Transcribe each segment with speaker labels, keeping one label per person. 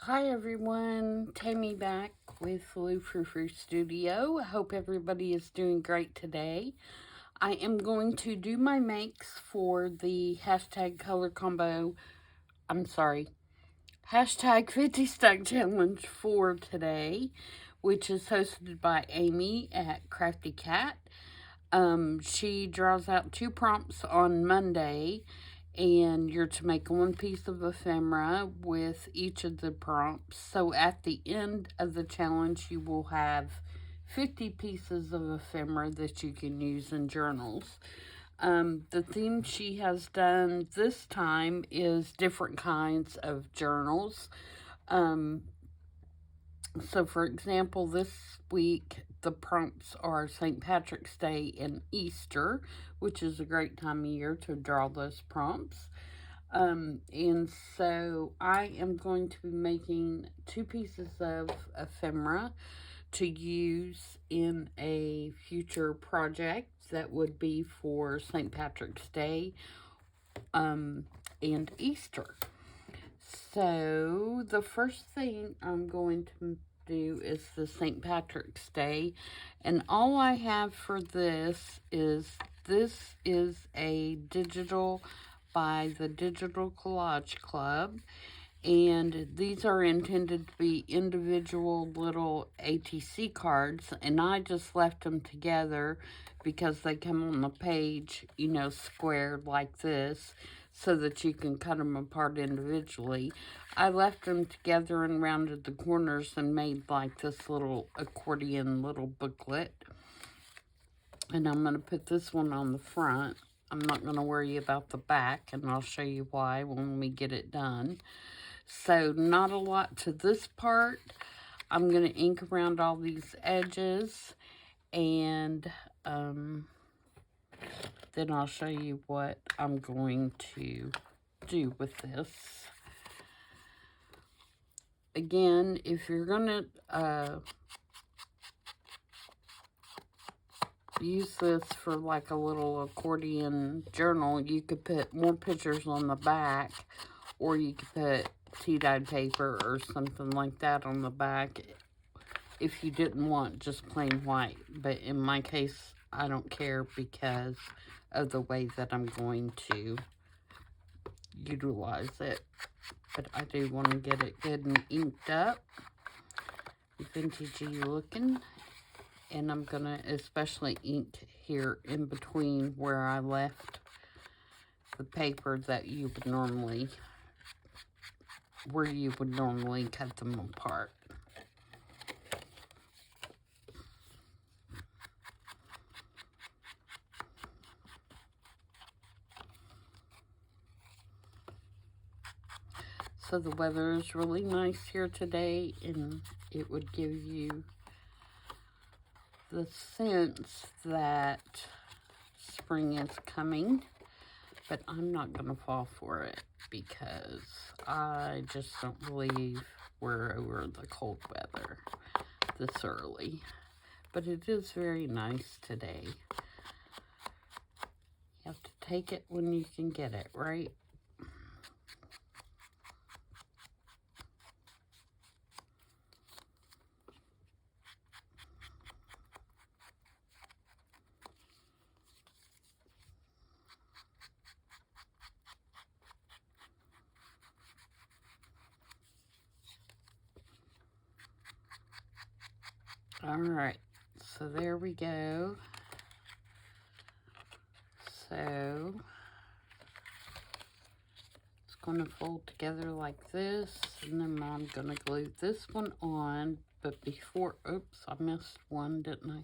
Speaker 1: Hi everyone, Tammy back with Frou-frou Studio. Hope everybody is doing great today. I am going to do my makes for the hashtag 50 stack challenge for today, which is hosted by Amy at Crafty Cat. She draws out 2 prompts on Monday, and you're to make 1 piece of ephemera with each of the prompts. So at the end of the challenge, you will have 50 pieces of ephemera that you can use in journals. The theme she has done this time is different kinds of journals. So, for example, this week the prompts are St. Patrick's Day and Easter, which is a great time of year to draw those prompts. And so I am going to be making 2 pieces of ephemera to use in a future project that would be for St. Patrick's Day and Easter. So the first thing I'm going to do is the St. Patrick's Day, and all I have for this is a digital by the Digital Collage Club, and these are intended to be individual little ATC cards, and I just left them together because they come on the page, you know, squared like this, so that you can cut them apart individually. I left them together and rounded the corners and made like this little accordion little booklet. And I'm going to put this one on the front. I'm not going to worry about the back, and I'll show you why when we get it done. So not a lot to this part. I'm going to ink around all these edges, and then I'll show you what I'm going to do with this. Again, if you're going to use this for like a little accordion journal, you could put more pictures on the back, or you could put tea-dyed paper or something like that on the back if you didn't want just plain white. But in my case, I don't care because of the way that I'm going to utilize it. But I do want to get it good and inked up, vintagey looking. And I'm going to especially ink here in between where I left the paper that you would normally, where you would normally cut them apart. So the weather is really nice here today, and it would give you the sense that spring is coming, but I'm not going to fall for it because I just don't believe we're over the cold weather this early. But it is very nice today. You have to take it when you can get it, right? Alright, so there we go. So it's going to fold together like this, and then I'm going to glue this one on. But before, oops, I missed one, didn't I?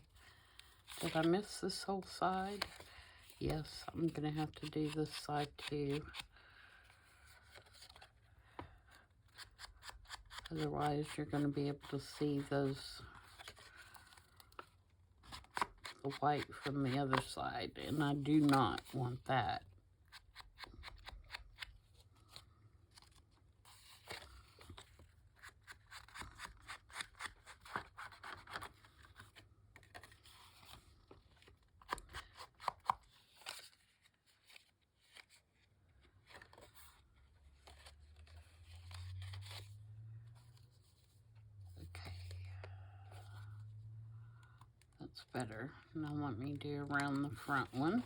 Speaker 1: Did I miss this whole side? Yes, I'm going to have to do this side too. Otherwise, you're going to be able to see the white from the other side, and I do not want that. better. Now let me do around the front one.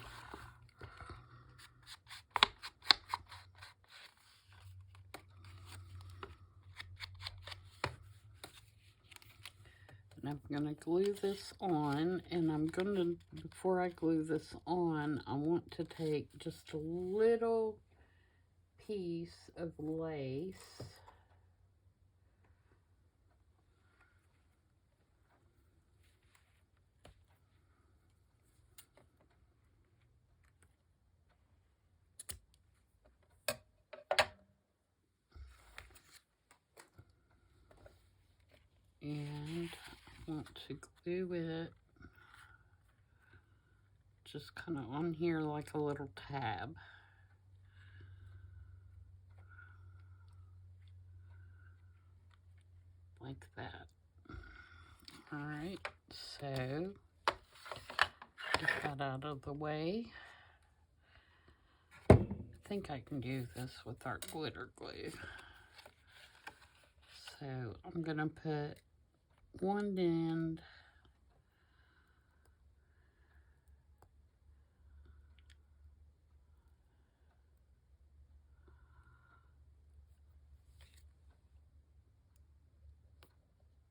Speaker 1: And I'm going to glue this on, and I'm going to, before I glue this on, I want to take just a little piece of lace. And I want to glue it just kind of on here like a little tab. Like that. Alright, so get that out of the way. I think I can do this with our glitter glue. So I'm going to put one end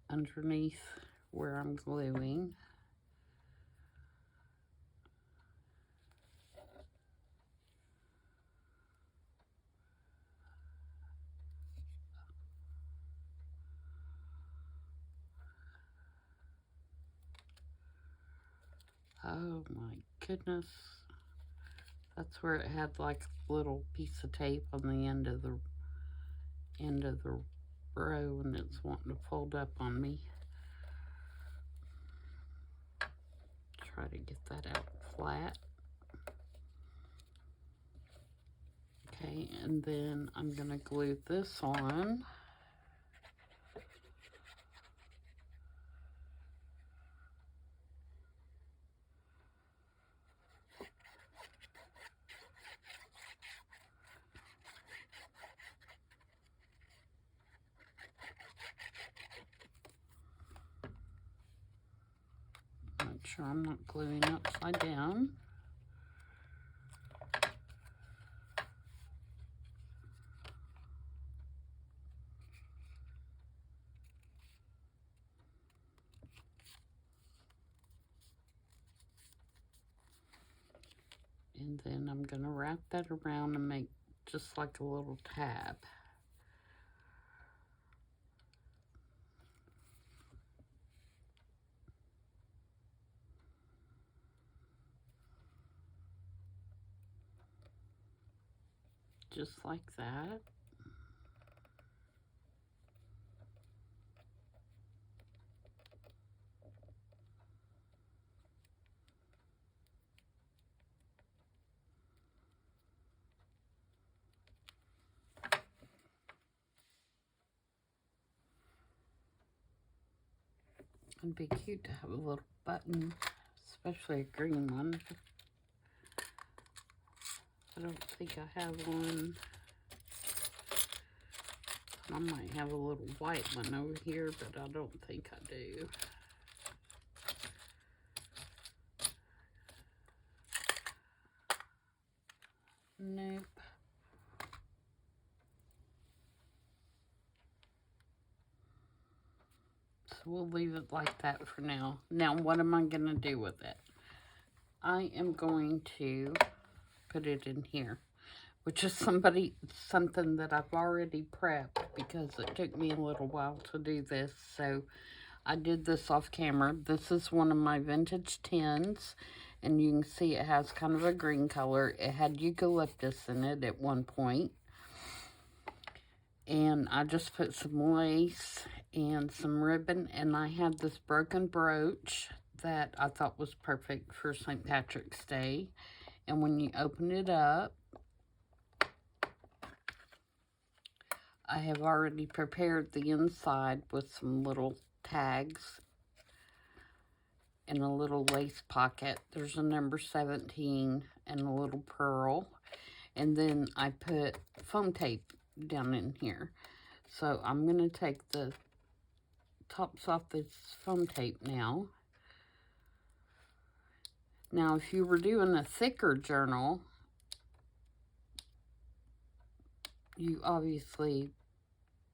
Speaker 1: underneath where I'm gluing. Oh my goodness. That's where it had like a little piece of tape on the end of the row, and it's wanting to fold up on me. Try to get that out flat. Okay, and then I'm going to glue this on. Make sure I'm not gluing upside down. And then I'm going to wrap that around and make just like a little tab. Just like that. It'd be cute to have a little button, especially a green one. I don't think I have one. I might have a little white one over here, but I don't think I do. Nope. So we'll leave it like that for now. Now, what am I going to do with it? I am going to put it in here, which is something that I've already prepped because it took me a little while to do this. So I did this off camera. This is one of my vintage tins, and you can see it has kind of a green color. It had eucalyptus in it at one point. And I just put some lace and some ribbon, and I had this broken brooch that I thought was perfect for St. Patrick's Day. And when you open it up, I have already prepared the inside with some little tags and a little lace pocket. There's a number 17 and a little pearl. And then I put foam tape down in here. So I'm going to take the tops off this foam tape now. Now, if you were doing a thicker journal, you obviously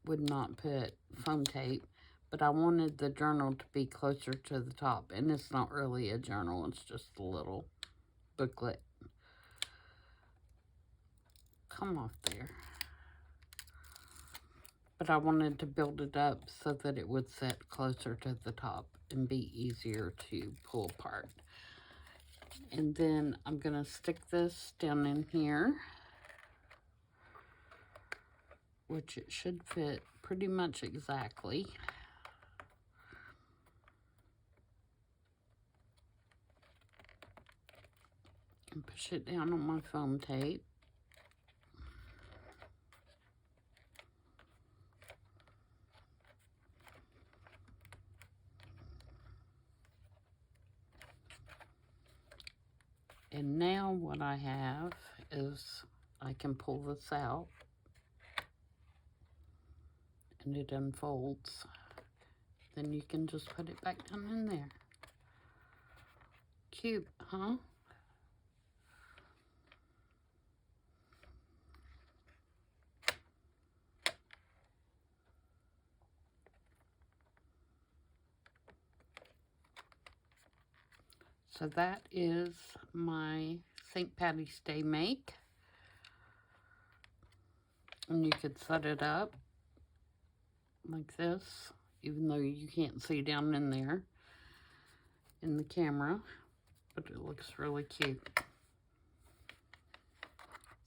Speaker 1: would not put foam tape, but I wanted the journal to be closer to the top, and it's not really a journal, it's just a little booklet. Come off there. But I wanted to build it up so that it would sit closer to the top and be easier to pull apart. And then I'm going to stick this down in here, which it should fit pretty much exactly. And push it down on my foam tape. And now what I have is I can pull this out and it unfolds. Then you can just put it back down in there. Cute, huh? So that is my St. Patty's Day make. And you could set it up like this, even though you can't see down in there in the camera, but it looks really cute.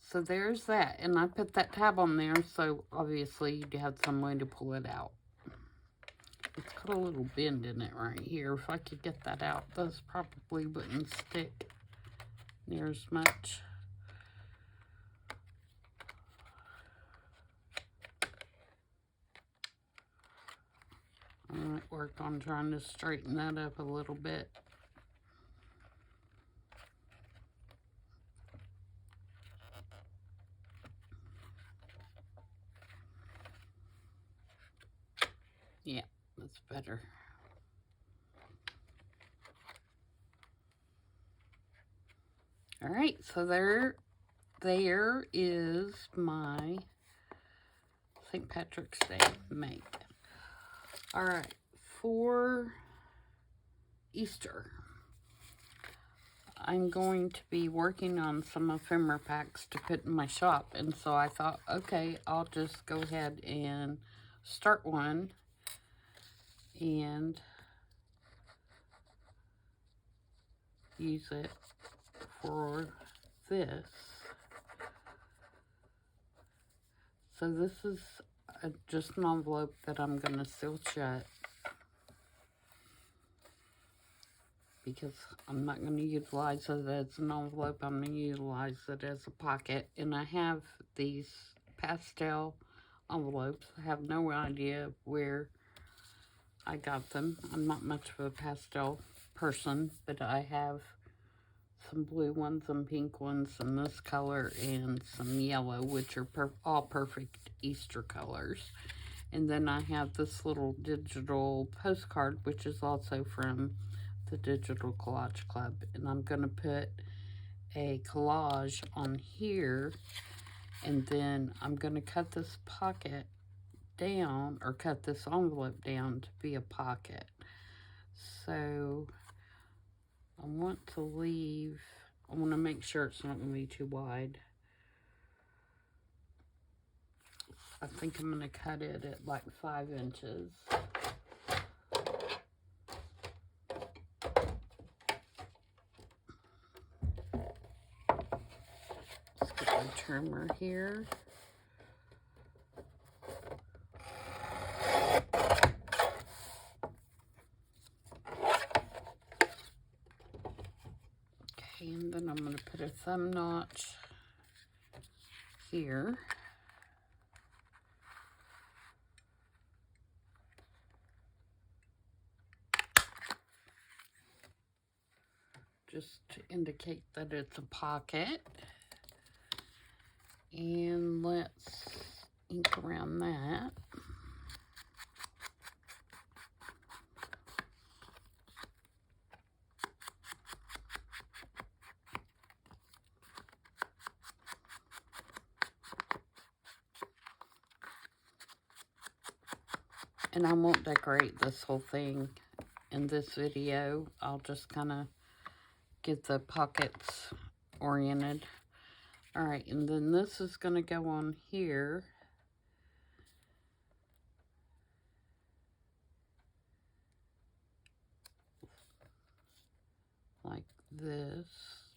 Speaker 1: So there's that, and I put that tab on there, so obviously you have some way to pull it out. It's got a little bend in it right here. If I could get that out, those probably wouldn't stick near as much. I might work on trying to straighten that up a little bit. Yeah, that's better. All right, so there is my St. Patrick's Day make. All right, for Easter, I'm going to be working on some ephemera packs to put in my shop, and so I thought, okay, I'll just go ahead and start one and use it for this. So this is just an envelope that I'm going to seal shut, because I'm not going to utilize it as an envelope. I'm going to utilize it as a pocket. And I have these pastel envelopes. I have no idea where I got them. I'm not much of a pastel person, but I have some blue ones, some pink ones, some this color, and some yellow, which are all perfect Easter colors. And then I have this little digital postcard, which is also from the Digital Collage Club. And I'm going to put a collage on here, and then I'm going to cut this pocket down, or cut this envelope down to be a pocket. So I want to make sure it's not going to be too wide. I think I'm going to cut it at like 5 inches. Let's get my trimmer here. Okay, and then I'm going to put a thumb notch here. Just to indicate that it's a pocket. And let's ink around that. And I won't decorate this whole thing in this video. I'll just kind of get the pockets oriented. Alright, and then this is going to go on here. Like this,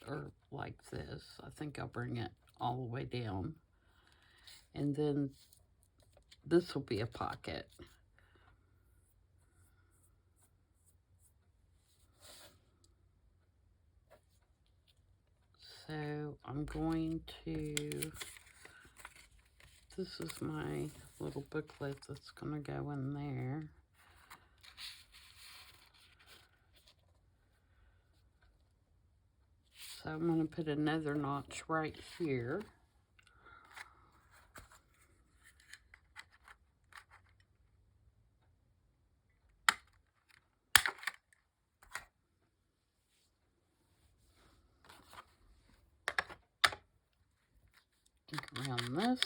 Speaker 1: or like this. I think I'll bring it all the way down. And then this will be a pocket. So I'm going to, this is my little booklet that's going to go in there. So I'm going to put another notch right here. Around this.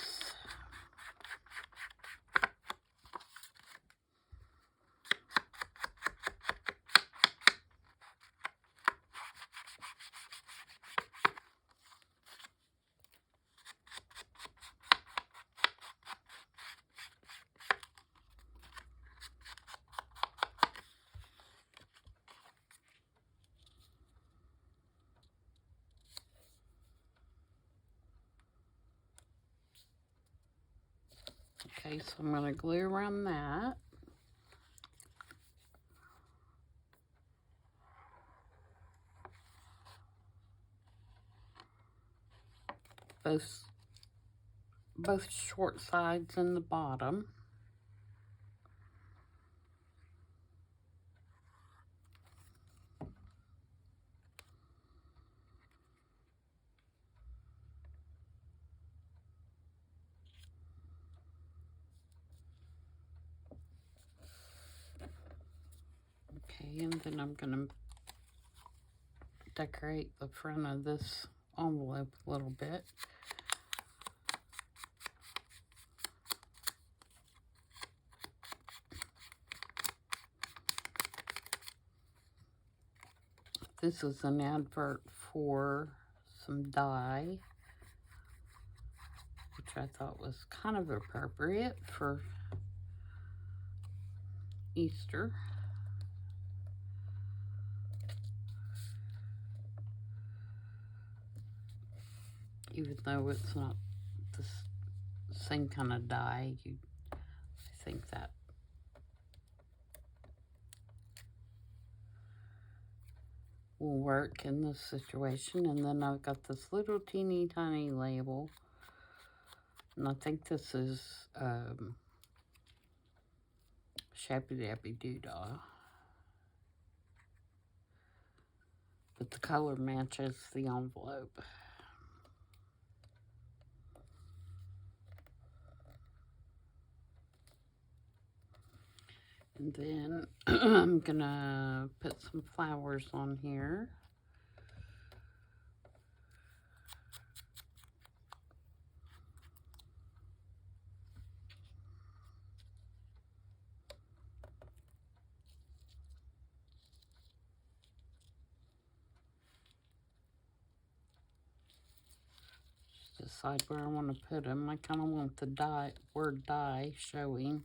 Speaker 1: Okay, so I'm going to glue around that. Both short sides and the bottom. Okay, and then I'm going to decorate the front of this envelope a little bit. This is an advert for some dye, which I thought was kind of appropriate for Easter. Even though it's not the same kind of dye, I think that will work in this situation. And then I've got this little teeny tiny label, and I think this is Shabby Dabby Doodah, but the color matches the envelope. And then I'm gonna put some flowers on here. Just decide where I want to put them. I kind of want the word dye showing.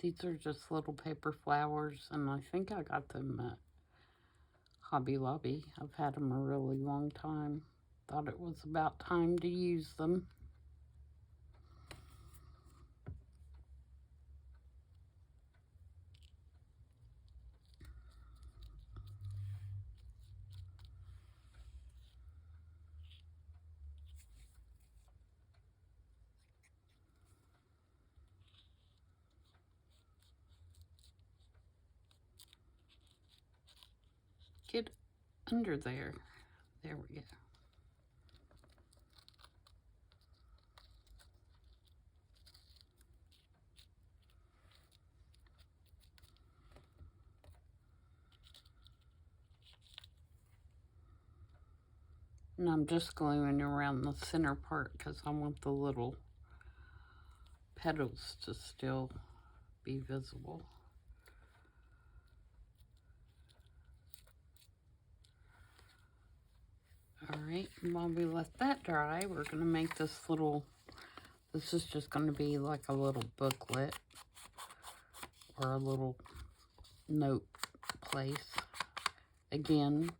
Speaker 1: These are just little paper flowers, and I think I got them at Hobby Lobby. I've had them a really long time. Thought it was about time to use them. Get under there. There we go. And I'm just gluing around the center part because I want the little petals to still be visible. Alright, and while we let that dry, we're going to make this little, this is just going to be like a little booklet or a little note place. Again,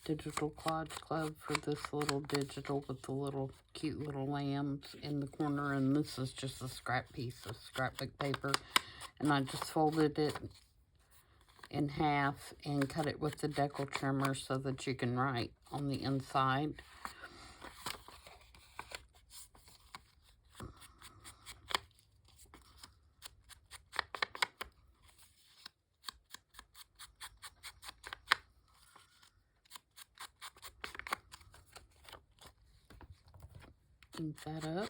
Speaker 1: Digital Collage Club for this little digital with the little cute little lambs in the corner, and this is just a scrap piece of scrapbook paper, and I just folded it in half and cut it with the decal trimmer so that you can write on the inside. Ink that up.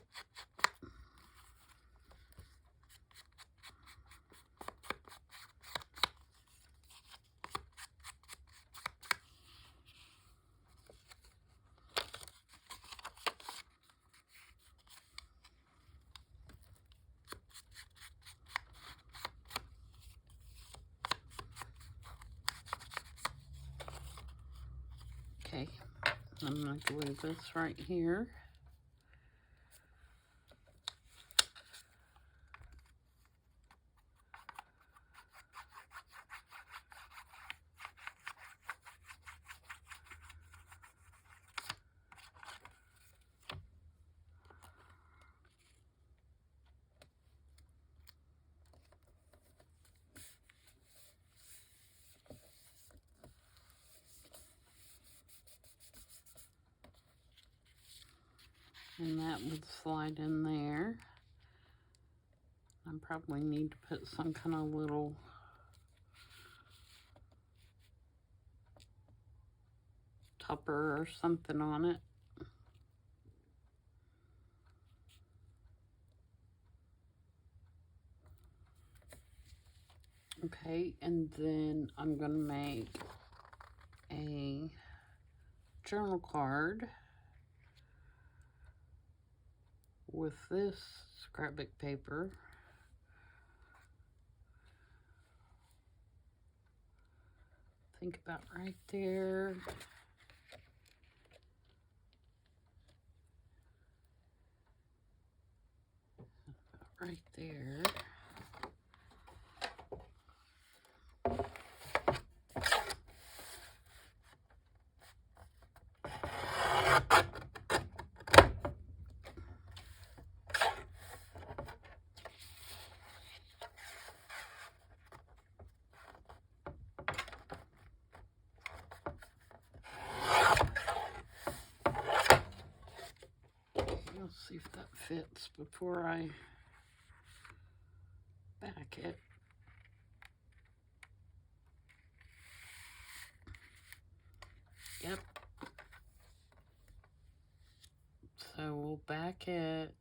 Speaker 1: Okay, I'm going to glue this right here. And that would slide in there. I probably need to put some kind of little topper or something on it. Okay, and then I'm going to make a journal card with this scrapbook paper. Think about right there. Right there. Let's see if that fits before I back it. Yep. So we'll back it.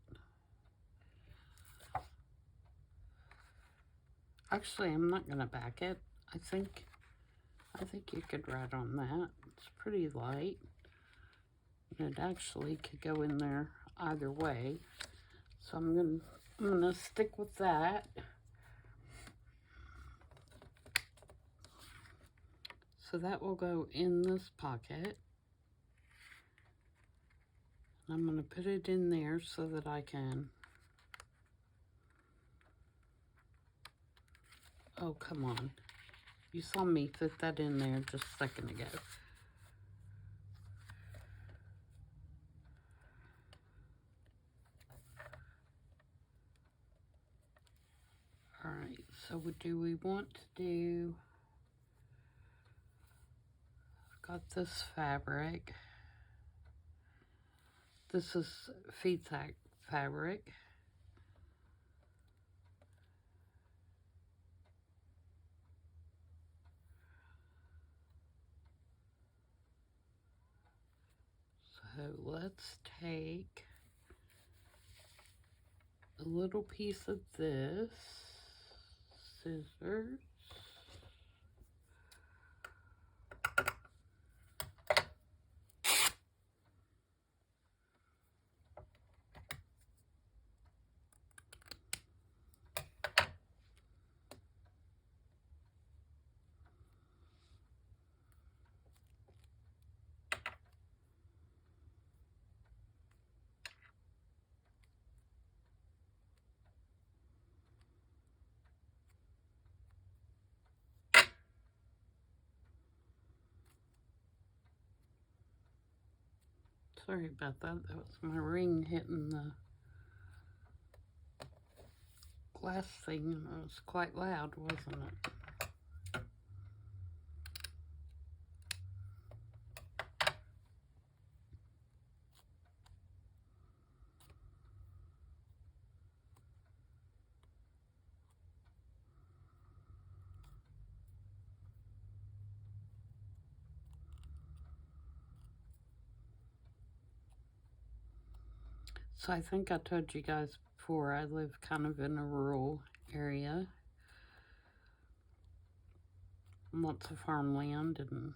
Speaker 1: Actually, I'm not gonna back it. I think you could write on that. It's pretty light. It actually could go in there either way. So I'm gonna stick with that. So that will go in this pocket. I'm gonna put it in there so that I can, oh, come on. You saw me fit that in there just a second ago. All right, so do we want to do, I've got this fabric. This is feed sack fabric. So let's take a little piece of this, scissors, Sorry about that. That was my ring hitting the glass thing. It was quite loud, wasn't it? So I think I told you guys before, I live kind of in a rural area. Lots of farmland and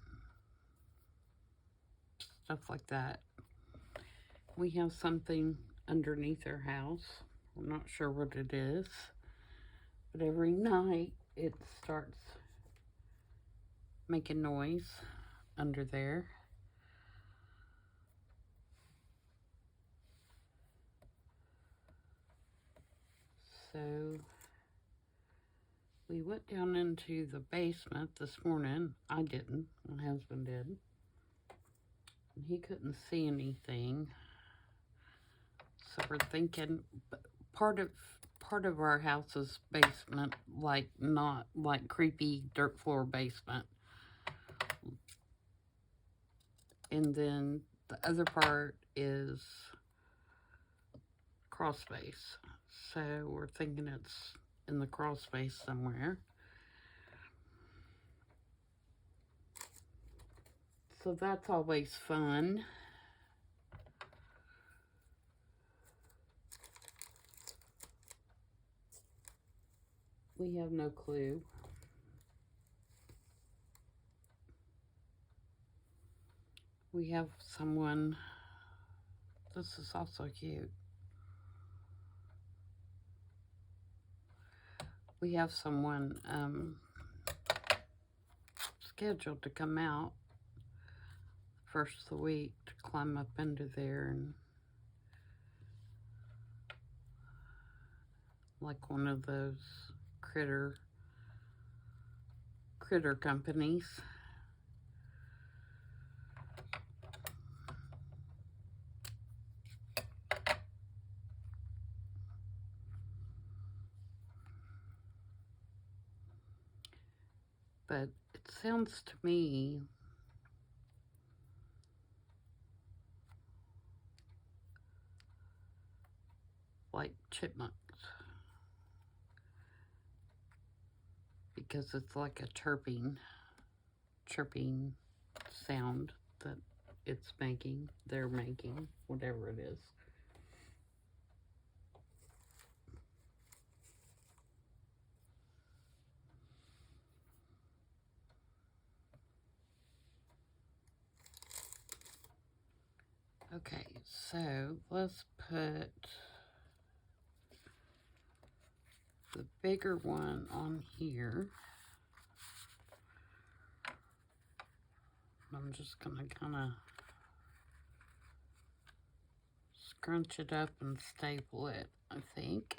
Speaker 1: stuff like that. We have something underneath our house. I'm not sure what it is, but every night it starts making noise under there. So we went down into the basement this morning. I didn't, my husband did. And he couldn't see anything. So we're thinking part of our house's basement, like not like creepy dirt floor basement. And then the other part is crawl space. So we're thinking it's in the crawl space somewhere. So that's always fun. We have no clue. We have someone, this is also cute. We have someone scheduled to come out first of the week to climb up into there, and like one of those critter companies. But it sounds to me like chipmunks, because it's like a chirping sound that it's making, they're making, whatever it is. Okay, so let's put the bigger one on here. I'm just gonna kind of scrunch it up and staple it, I think.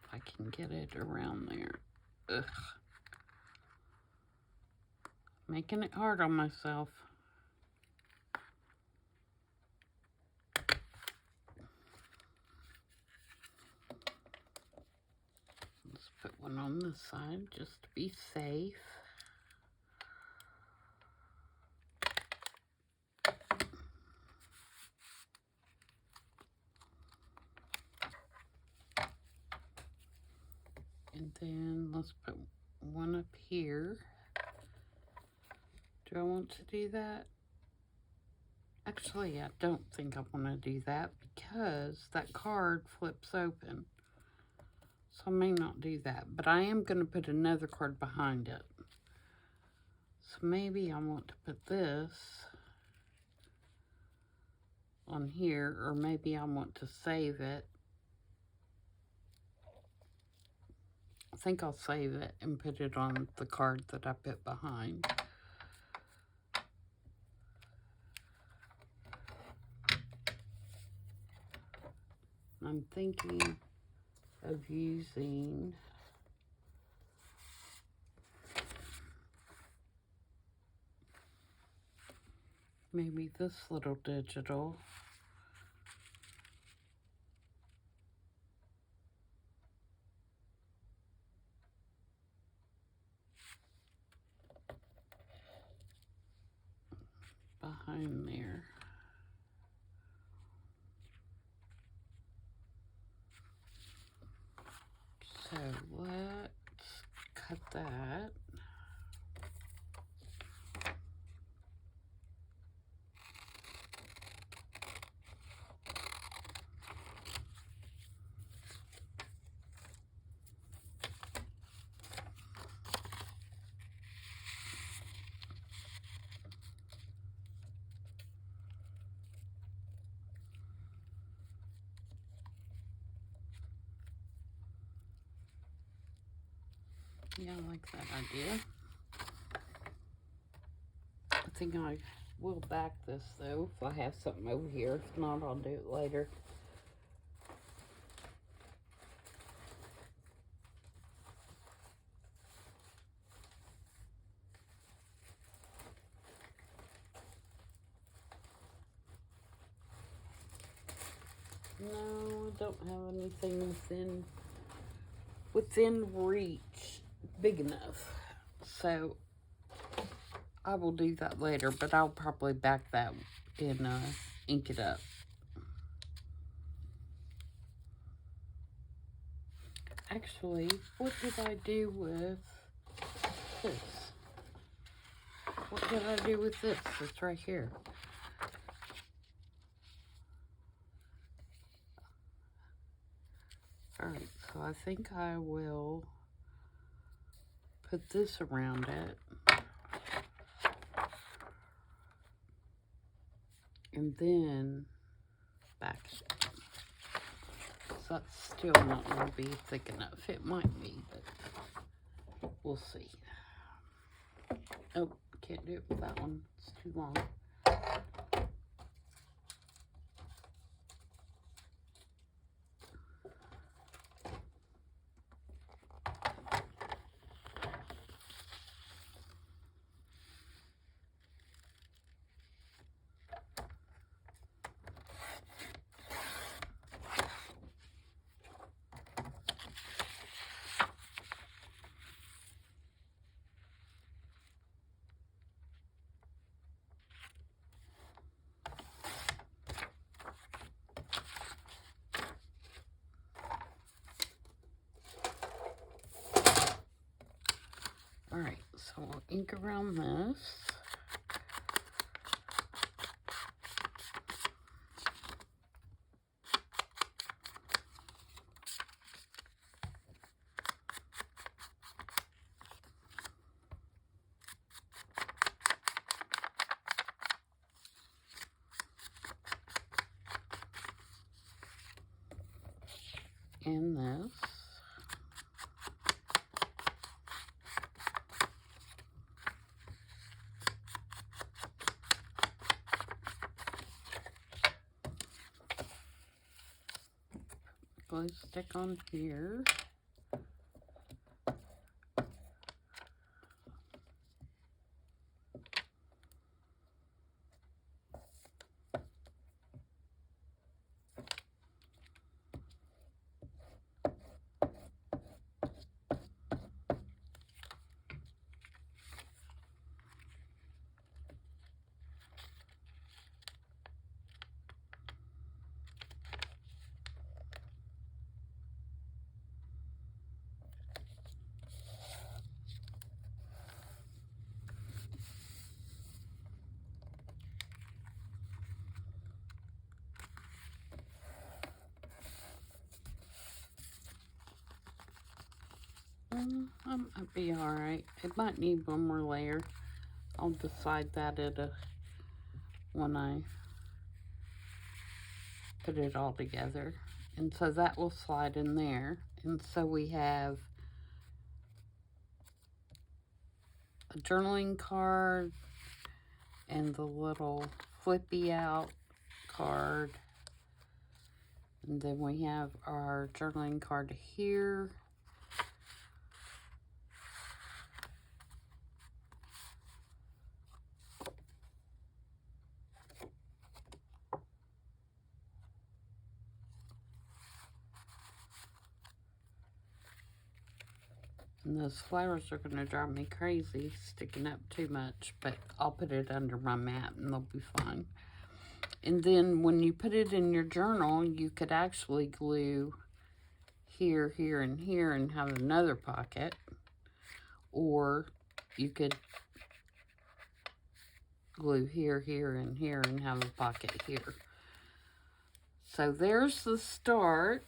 Speaker 1: If I can get it around there. Ugh. Making it hard on myself. Let's put one on this side just to be safe. And then let's put one up here. Do I want to do that? Actually, I don't think I want to do that because that card flips open. So I may not do that, but I am going to put another card behind it. So maybe I want to put this on here, or maybe I want to save it. I think I'll save it and put it on the card that I put behind. I'm thinking of using maybe this little digital. Behind there. So let's cut that. Yeah, I like that idea. I think I will back this though if I have something over here. If not, I'll do it later. No, I don't have anything within reach big enough. So I will do that later, but I'll probably back that and ink it up. Actually, what did I do with this? What did I do with this? It's right here. Alright, so I think I will put this around it. And then back it. So that's still not going to be thick enough. It might be, but we'll see. Oh, can't do it with that one. It's too long. Alright, so I'll ink around this. And this. Glue stick on here. I might be alright. It might need one more layer. I'll decide that when I put it all together. And so that will slide in there. And so we have a journaling card and the little flippy out card. And then we have our journaling card here. And those flowers are going to drive me crazy sticking up too much, but I'll put it under my mat and they'll be fine. And then when you put it in your journal, you could actually glue here, here, and here and have another pocket. Or you could glue here, here, and here and have a pocket here. So there's the start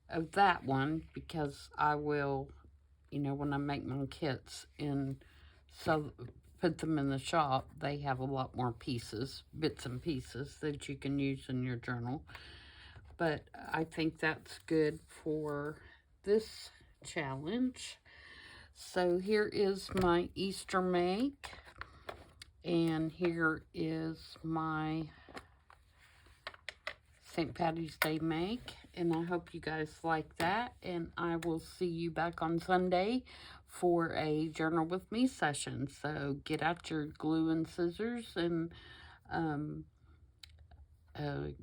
Speaker 1: of that one, because I will, you know, when I make my kits and so put them in the shop, they have a lot more pieces, bits and pieces that you can use in your journal. But I think that's good for this challenge. So here is my Easter make, and here is my St. Patty's Day make, and I hope you guys like that, and I will see you back on Sunday for a Journal with Me session. So get out your glue and scissors and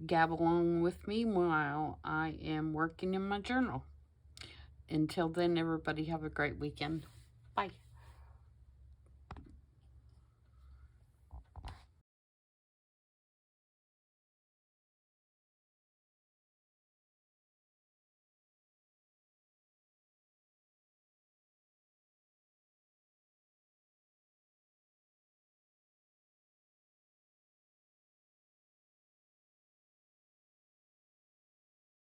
Speaker 1: gab along with me while I am working in my journal. Until then, everybody have a great weekend. Bye.